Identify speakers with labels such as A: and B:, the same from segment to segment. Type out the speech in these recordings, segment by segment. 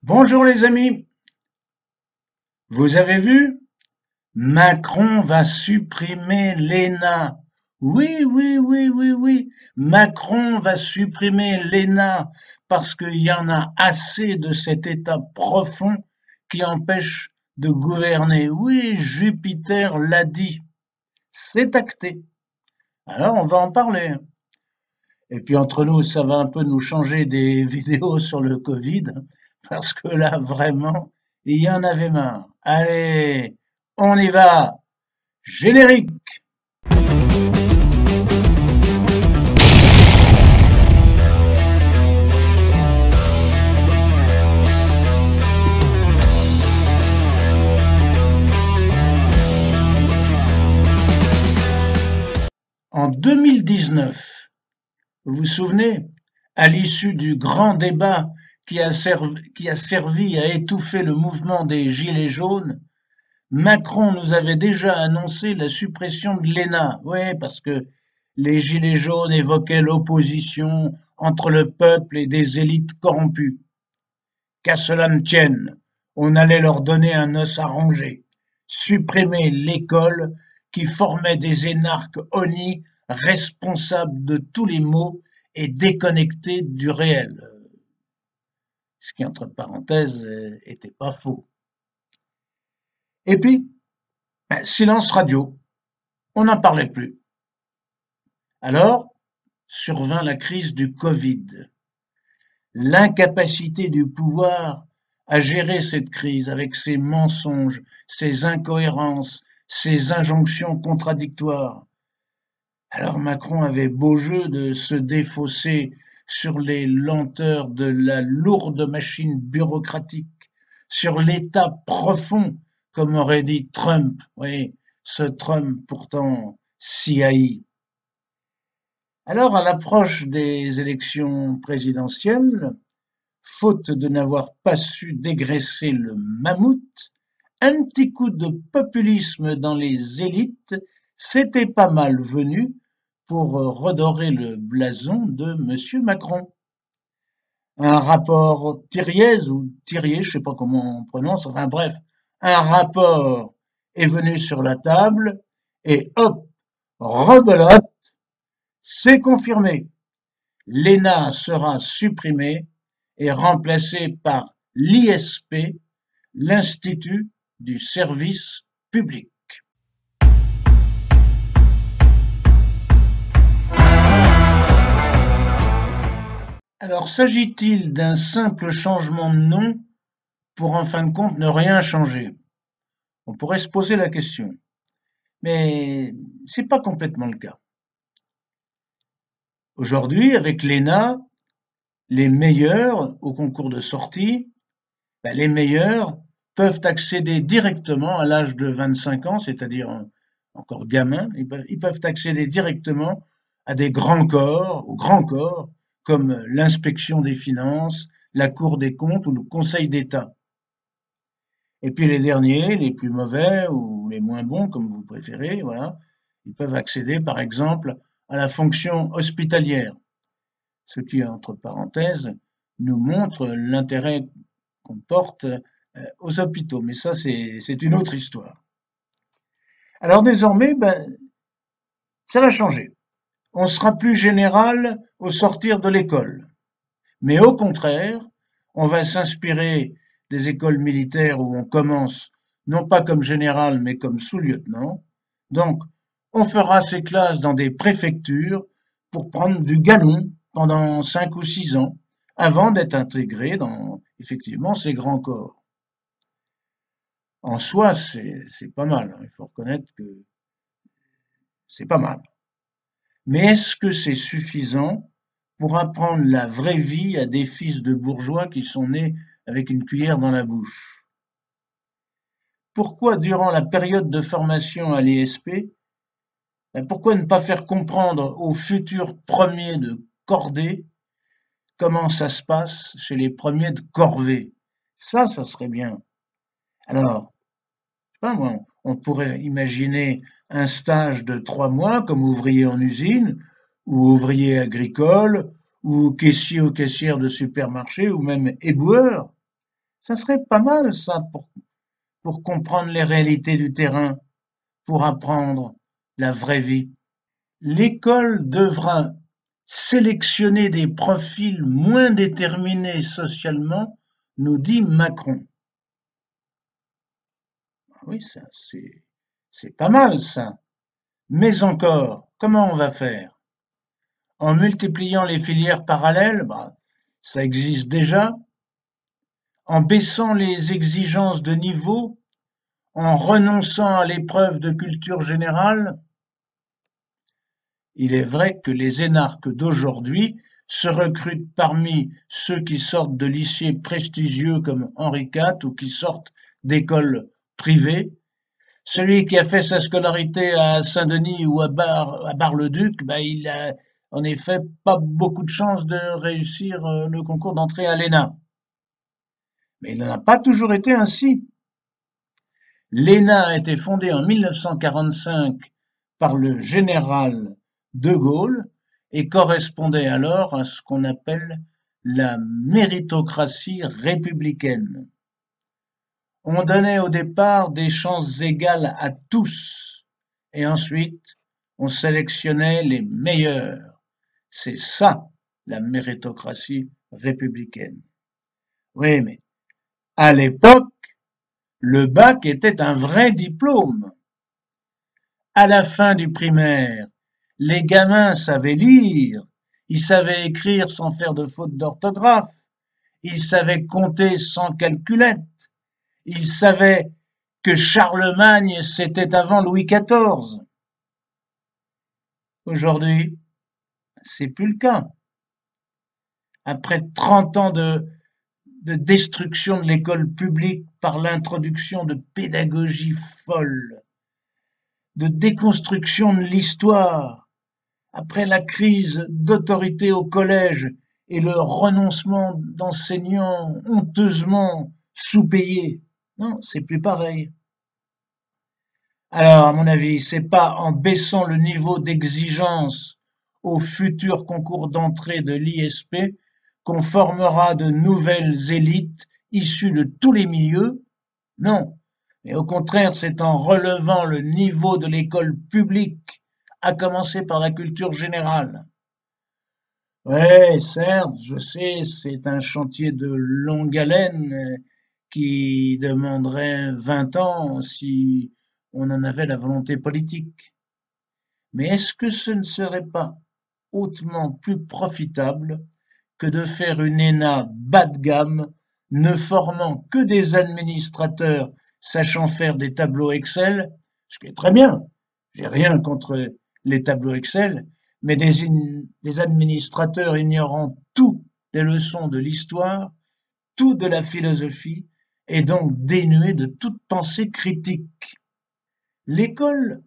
A: Bonjour les amis, vous avez vu? Macron va supprimer l'ENA. Oui, oui, oui, oui, oui. Macron va supprimer l'ENA parce qu'il y en a assez de cet état profond qui empêche de gouverner. Oui, Jupiter l'a dit. C'est acté. Alors on va en parler. Et puis entre nous, ça va un peu nous changer des vidéos sur le Covid, parce que là, vraiment, il y en avait marre. Allez, on y va. Générique. En 2019, vous vous souvenez, à l'issue du grand débat qui a servi à étouffer le mouvement des Gilets jaunes, Macron nous avait déjà annoncé la suppression de l'ENA. Oui, parce que les Gilets jaunes évoquaient l'opposition entre le peuple et des élites corrompues. Qu'à cela ne tienne, on allait leur donner un os à ronger, supprimer l'école qui formait des énarques honnis responsables de tous les maux et déconnectés du réel. Ce qui, entre parenthèses, était pas faux. Et puis, silence radio, on n'en parlait plus. Alors survint la crise du Covid. L'incapacité du pouvoir à gérer cette crise avec ses mensonges, ses incohérences, ses injonctions contradictoires. Alors Macron avait beau jeu de se défausser sur les lenteurs de la lourde machine bureaucratique, sur l'état profond, comme aurait dit Trump. Oui, ce Trump pourtant si haï. Alors, à l'approche des élections présidentielles, faute de n'avoir pas su dégraisser le mammouth, un petit coup de populisme dans les élites, c'était pas mal venu pour redorer le blason de Monsieur Macron. Un rapport Thiriez ou Thirier, je sais pas comment on prononce, enfin bref, un rapport est venu sur la table et hop, rebelote, c'est confirmé. L'ENA sera supprimée et remplacée par l'ISP, l'Institut du service public. Alors, s'agit-il d'un simple changement de nom pour en fin de compte ne rien changer? On pourrait se poser la question, mais c'est pas complètement le cas. Aujourd'hui, avec l'ENA, les meilleurs au concours de sortie, les meilleurs peuvent accéder directement à l'âge de 25 ans, c'est-à-dire encore gamins, ils peuvent accéder directement à des grands corps, aux grands corps, comme l'inspection des finances, la Cour des comptes ou le Conseil d'État. Et puis les derniers, les plus mauvais ou les moins bons, comme vous préférez, voilà, ils peuvent accéder par exemple à la fonction hospitalière, ce qui, entre parenthèses, nous montre l'intérêt qu'on porte aux hôpitaux. Mais ça, c'est une autre histoire. Alors désormais, ça va changer. On sera plus général au sortir de l'école. Mais au contraire, on va s'inspirer des écoles militaires où on commence non pas comme général, mais comme sous-lieutenant. Donc, on fera ces classes dans des préfectures pour prendre du galon pendant 5 ou 6 ans avant d'être intégré dans effectivement ces grands corps. En soi, c'est pas mal, hein. Il faut reconnaître que c'est pas mal. Mais est-ce que c'est suffisant pour apprendre la vraie vie à des fils de bourgeois qui sont nés avec une cuillère dans la bouche? Pourquoi, durant la période de formation à l'ISP, pourquoi ne pas faire comprendre aux futurs premiers de cordée comment ça se passe chez les premiers de corvée? Ça serait bien. Alors, pas moi, on pourrait imaginer un stage de 3 mois comme ouvrier en usine, ou ouvrier agricole, ou caissier ou caissière de supermarché, ou même éboueur. Ça serait pas mal, ça, pour comprendre les réalités du terrain, pour apprendre la vraie vie. L'école devra sélectionner des profils moins déterminés socialement, nous dit Macron. Oui, ça, c'est pas mal, ça. Mais encore, comment on va faire? En multipliant les filières parallèles, bah, ça existe déjà. En baissant les exigences de niveau, en renonçant à l'épreuve de culture générale. Il est vrai que les énarques d'aujourd'hui se recrutent parmi ceux qui sortent de lycées prestigieux comme Henri IV ou qui sortent d'écoles privées. Celui qui a fait sa scolarité à Saint-Denis ou à Bar-le-Duc, ben, il a en effet pas beaucoup de chances de réussir le concours d'entrée à l'ENA. Mais il n'en a pas toujours été ainsi. L'ENA a été fondée en 1945 par le général de Gaulle et correspondait alors à ce qu'on appelle la méritocratie républicaine. On donnait au départ des chances égales à tous et ensuite on sélectionnait les meilleurs. C'est ça la méritocratie républicaine. Oui, mais à l'époque, le bac était un vrai diplôme. À la fin du primaire, les gamins savaient lire, ils savaient écrire sans faire de faute d'orthographe, ils savaient compter sans calculette, ils savaient que Charlemagne c'était avant Louis XIV. Aujourd'hui, c'est plus le cas. Après 30 ans de destruction de l'école publique par l'introduction de pédagogie folle, de déconstruction de l'histoire, après la crise d'autorité au collège et le renoncement d'enseignants honteusement sous-payés. Non, c'est plus pareil. Alors, à mon avis, c'est pas en baissant le niveau d'exigence au futur concours d'entrée de l'ISP qu'on formera de nouvelles élites issues de tous les milieux. Non, mais au contraire, c'est en relevant le niveau de l'école publique, à commencer par la culture générale. Ouais, certes, je sais, c'est un chantier de longue haleine qui demanderait 20 ans si on en avait la volonté politique. Mais est-ce que ce ne serait pas hautement plus profitable que de faire une ENA bas de gamme, ne formant que des administrateurs sachant faire des tableaux Excel, ce qui est très bien, j'ai rien contre les tableaux Excel, mais des administrateurs ignorant tout des leçons de l'histoire, tout de la philosophie, et donc dénués de toute pensée critique. L'école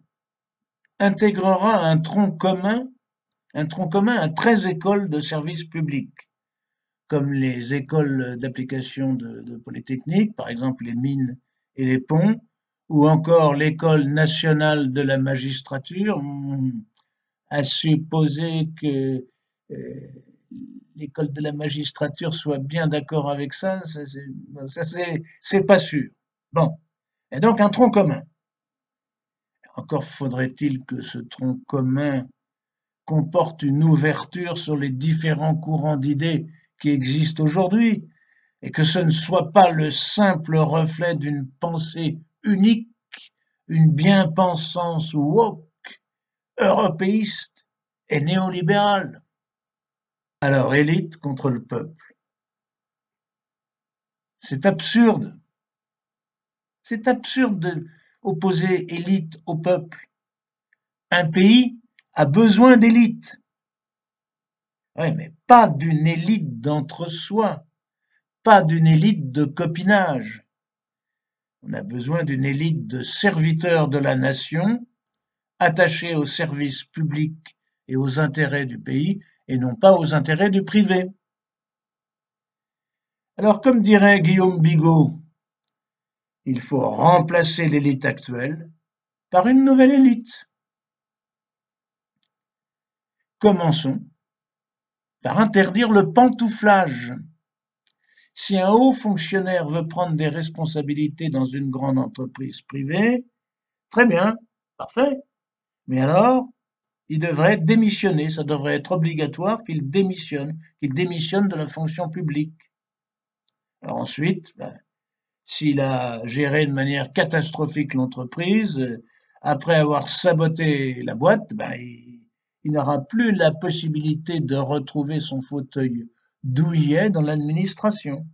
A: intégrera un tronc commun à 13 écoles de services publics, comme les écoles d'application de Polytechnique, par exemple les mines et les ponts, ou encore l'École nationale de la magistrature, à supposer que euh, l'école de la magistrature soit bien d'accord avec ça, c'est pas sûr. Bon, et donc un tronc commun. Encore faudrait-il que ce tronc commun comporte une ouverture sur les différents courants d'idées qui existent aujourd'hui, et que ce ne soit pas le simple reflet d'une pensée unique, une bien-pensance woke, européiste et néolibérale. Alors, élite contre le peuple. C'est absurde. C'est absurde d'opposer élite au peuple. Un pays a besoin d'élite. Oui, mais pas d'une élite d'entre-soi, pas d'une élite de copinage. On a besoin d'une élite de serviteurs de la nation, attachés aux services publics et aux intérêts du pays, et non pas aux intérêts du privé. Alors, comme dirait Guillaume Bigot, il faut remplacer l'élite actuelle par une nouvelle élite. Commençons par interdire le pantouflage. Si un haut fonctionnaire veut prendre des responsabilités dans une grande entreprise privée, très bien, parfait. Mais alors, il devrait démissionner, ça devrait être obligatoire qu'il démissionne de la fonction publique. Alors ensuite, s'il a géré de manière catastrophique l'entreprise, après avoir saboté la boîte, il n'aura plus la possibilité de retrouver son fauteuil douillet dans l'administration.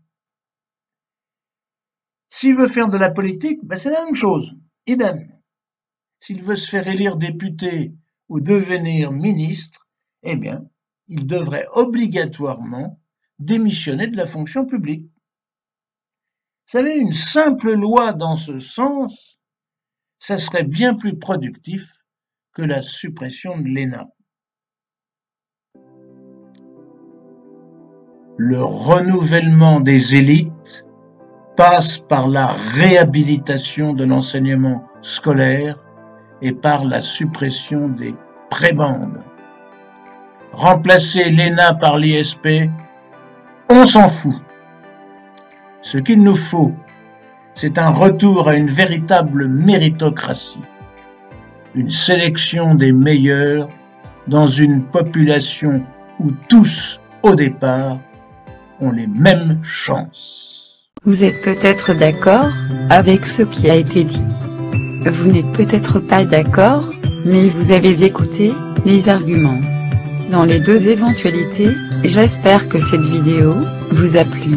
A: S'il veut faire de la politique, c'est la même chose, idem. S'il veut se faire élire député ou devenir ministre, eh bien, il devrait obligatoirement démissionner de la fonction publique. Vous savez, une simple loi dans ce sens, ça serait bien plus productif que la suppression de l'ENA. Le renouvellement des élites passe par la réhabilitation de l'enseignement scolaire et par la suppression des prébendes. Remplacer l'ENA par l'ISP, on s'en fout. Ce qu'il nous faut, c'est un retour à une véritable méritocratie, une sélection des meilleurs dans une population où tous, au départ, ont les mêmes chances.
B: Vous êtes peut-être d'accord avec ce qui a été dit. Vous n'êtes peut-être pas d'accord, mais vous avez écouté les arguments. Dans les deux éventualités, j'espère que cette vidéo vous a plu.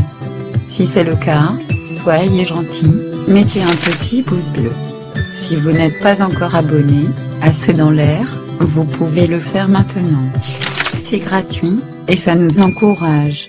B: Si c'est le cas, soyez gentil, mettez un petit pouce bleu. Si vous n'êtes pas encore abonné à C'est dans l'air, vous pouvez le faire maintenant. C'est gratuit, et ça nous encourage.